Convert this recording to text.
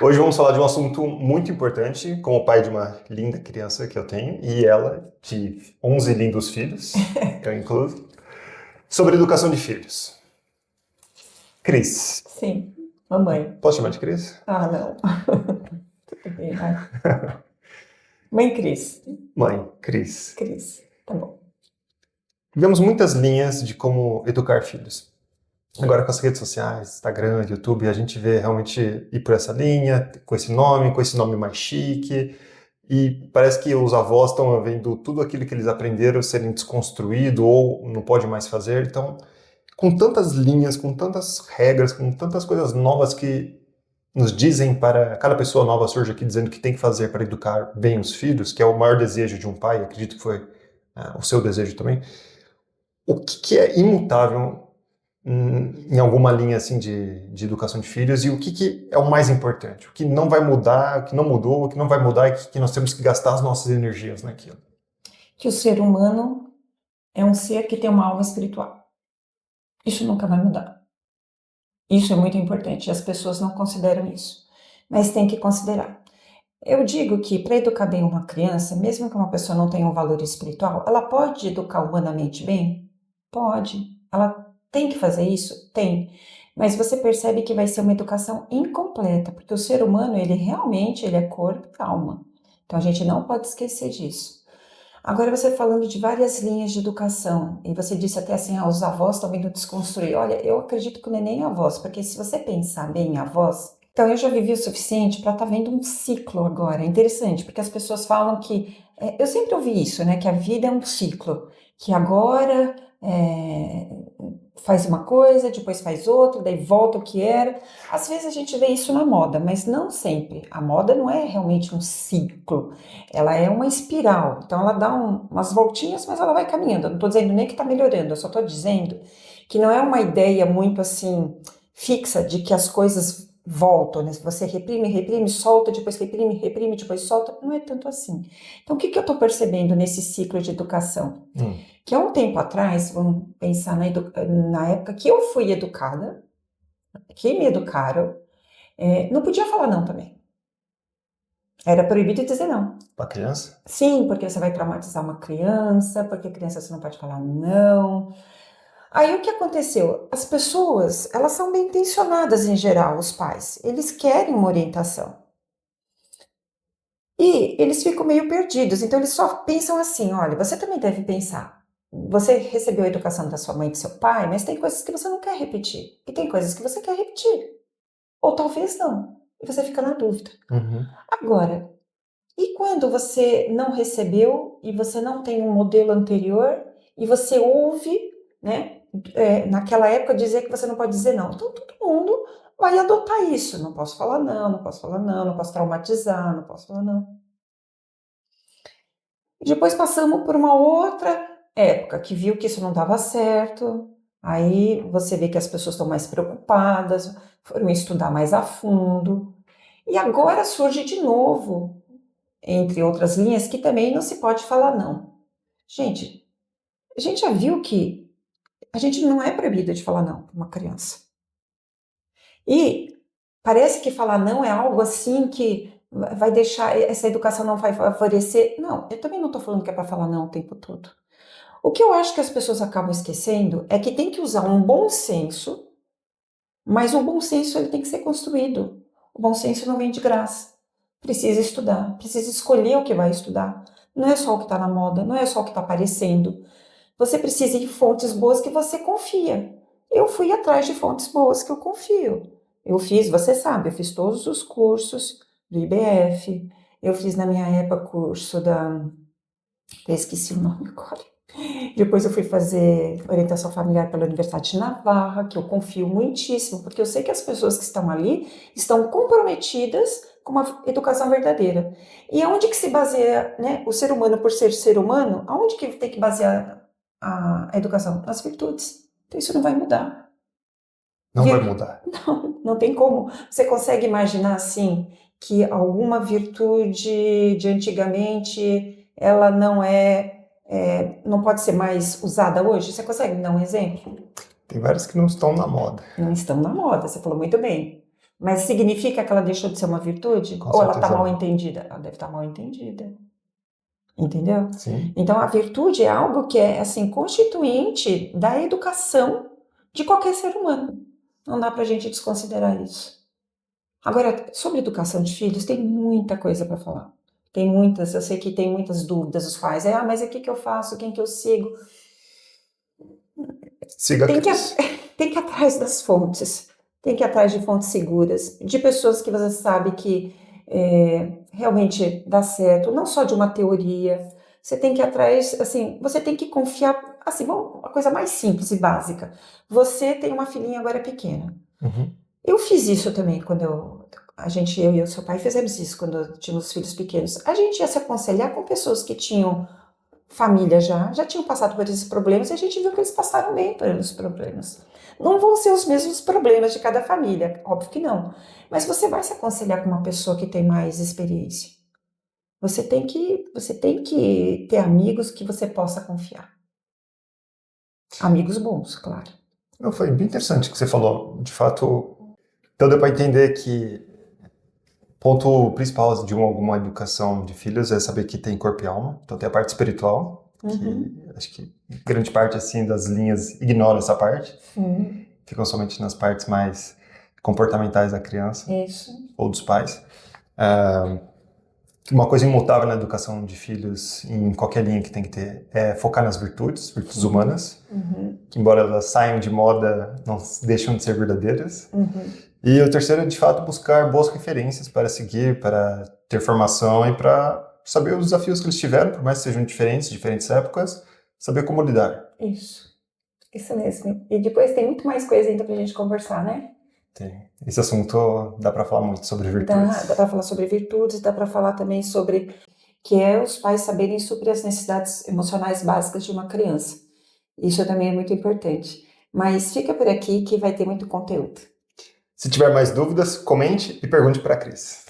Hoje vamos falar de um assunto muito importante, como pai de uma linda criança que eu tenho, e ela de 11 lindos filhos, eu incluo, sobre educação de filhos. Cris. Sim, mamãe. Posso chamar de Cris? Ah, não. Tudo bem, vai. Mãe Cris. Mãe, Cris. Cris, tá bom. Tivemos muitas linhas de como educar filhos. Agora com as redes sociais, Instagram, YouTube, a gente vê realmente ir por essa linha, com esse nome mais chique, e parece que os avós estão vendo tudo aquilo que eles aprenderam serem desconstruído ou não pode mais fazer. Então, com tantas linhas, com tantas regras, com tantas coisas novas que nos dizem para cada pessoa nova surge aqui dizendo que tem que fazer para educar bem os filhos, que é o maior desejo de um pai, acredito que foi o seu desejo também. O que é imutável em alguma linha assim de educação de filhos e o que é o mais importante? O que não vai mudar, o que não mudou, o que não vai mudar e que nós temos que gastar as nossas energias naquilo? Que o ser humano é um ser que tem uma alma espiritual. Isso nunca vai mudar. Isso é muito importante. As pessoas não consideram isso, mas tem que considerar. Eu digo que para educar bem uma criança, mesmo que uma pessoa não tenha um valor espiritual, ela pode educar humanamente bem? Pode. Ela tem que fazer isso? Tem. Mas você percebe que vai ser uma educação incompleta, porque o ser humano, ele realmente ele é corpo e alma. Então a gente não pode esquecer disso. Agora você falando de várias linhas de educação, e você disse até assim, os avós estão vindo desconstruir. Olha, eu acredito que não é nem avós, porque se você pensar bem em avós, então eu já vivi o suficiente para estar vendo um ciclo agora. É interessante, porque as pessoas falam que, eu sempre ouvi isso, né, que a vida é um ciclo, que agora faz uma coisa, depois faz outra, daí volta o que era. Às vezes a gente vê isso na moda, mas não sempre. A moda não é realmente um ciclo, ela é uma espiral. Então ela dá umas voltinhas, mas ela vai caminhando. Eu não estou dizendo nem que está melhorando, eu só estou dizendo que não é uma ideia muito assim fixa de que as coisas voltam, né? Você reprime, reprime, solta, depois reprime, reprime, depois solta. Não é tanto assim. Então o que eu estou percebendo nesse ciclo de educação? Que há um tempo atrás, vamos pensar na época que eu fui educada, que me educaram, não podia falar não também. Era proibido dizer não. Para criança? Sim, porque você vai traumatizar uma criança, porque a criança você não pode falar não. Aí o que aconteceu? As pessoas, elas são bem intencionadas em geral, os pais. Eles querem uma orientação. E eles ficam meio perdidos, então eles só pensam assim, olha, você também deve pensar. Você recebeu a educação da sua mãe e do seu pai, mas tem coisas que você não quer repetir. E tem coisas que você quer repetir. Ou talvez não. E você fica na dúvida. Agora, e quando você não recebeu e você não tem um modelo anterior e você ouve, né, naquela época dizer que você não pode dizer não. Então todo mundo vai adotar isso. Não posso falar não, não posso falar não, não posso traumatizar, não posso falar não. E depois passamos por uma outra época que viu que isso não dava certo. Aí você vê que as pessoas estão mais preocupadas, foram estudar mais a fundo. E agora surge de novo, entre outras linhas, que também não se pode falar não. Gente, a gente já viu que a gente não é proibida de falar não para uma criança. E parece que falar não é algo assim que vai deixar, essa educação não vai favorecer. Não, eu também não estou falando que é para falar não o tempo todo. O que eu acho que as pessoas acabam esquecendo é que tem que usar um bom senso, mas o bom senso ele tem que ser construído. O bom senso não vem de graça. Precisa estudar, precisa escolher o que vai estudar. Não é só o que está na moda, não é só o que está aparecendo. Você precisa ir em fontes boas que você confia. Eu fui atrás de fontes boas que eu confio. Eu fiz, você sabe, eu fiz todos os cursos do IBF, eu fiz na minha época curso eu esqueci o nome agora. Depois eu fui fazer orientação familiar pela Universidade de Navarra, que eu confio muitíssimo, porque eu sei que as pessoas que estão ali estão comprometidas com uma educação verdadeira. E aonde que se baseia, né, o ser humano por ser humano? Aonde que tem que basear a educação? Nas virtudes. Então isso não vai mudar. Não vai mudar. Não tem como. Você consegue imaginar assim que alguma virtude de antigamente ela não pode ser mais usada hoje? Você consegue me dar um exemplo? Tem várias que não estão na moda. Não estão na moda, você falou muito bem. Mas significa que ela deixou de ser uma virtude? Com Ou ela está certeza mal não. entendida? Ela deve estar mal entendida. Entendeu? Sim. Então, a virtude é algo que é, assim, constituinte da educação de qualquer ser humano. Não dá pra gente desconsiderar isso. Agora, sobre educação de filhos, tem muita coisa para falar. Tem muitas, eu sei que tem muitas dúvidas os pais. Mas o que que eu faço? Quem que eu sigo? Siga a Tem que, Cris. tem que ir atrás das fontes. Tem que ir atrás de fontes seguras, de pessoas que você sabe que realmente dá certo, não só de uma teoria. Você tem que ir atrás, assim, você tem que confiar, assim, uma coisa mais simples e básica. Você tem uma filhinha agora pequena. Uhum. Eu fiz isso também quando eu e o seu pai fizemos isso quando tínhamos filhos pequenos. A gente ia se aconselhar com pessoas que tinham família já tinham passado por esses problemas e a gente viu que eles passaram bem por esses problemas. Não vão ser os mesmos problemas de cada família, óbvio que não. Mas você vai se aconselhar com uma pessoa que tem mais experiência. Você tem que ter amigos que você possa confiar. Amigos bons, claro. Não, foi bem interessante o que você falou. De fato, então deu para entender que o ponto principal de alguma educação de filhos é saber que tem corpo e alma. Então tem a parte espiritual, que acho que grande parte assim das linhas ignora essa parte. Sim, Ficam somente nas partes mais comportamentais da criança isso. ou dos pais. Uma coisa imutável na educação de filhos, em qualquer linha que tem que ter, é focar nas virtudes humanas, que embora elas saiam de moda, não deixam de ser verdadeiras. E o terceiro é, de fato, buscar boas referências para seguir, para ter formação e para saber os desafios que eles tiveram, por mais que sejam diferentes épocas, saber como lidar. Isso mesmo. E depois tem muito mais coisa ainda pra gente conversar, né? Tem. Esse assunto dá para falar muito sobre virtudes. Dá para falar sobre virtudes, dá para falar também sobre que é os pais saberem suprir as necessidades emocionais básicas de uma criança. Isso também é muito importante. Mas fica por aqui que vai ter muito conteúdo. Se tiver mais dúvidas, comente e pergunte para a Cris.